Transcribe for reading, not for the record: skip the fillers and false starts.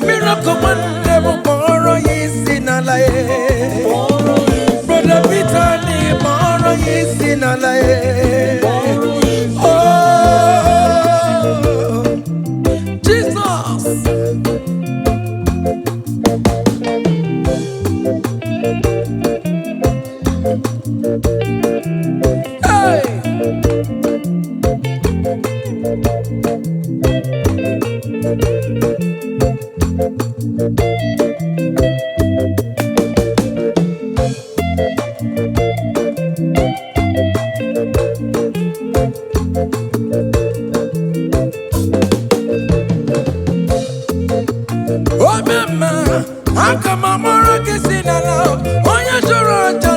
Miracle man never borrow easy na lae. Brother Peter ni borrow easy na lae. Oh, Jesus. Hey.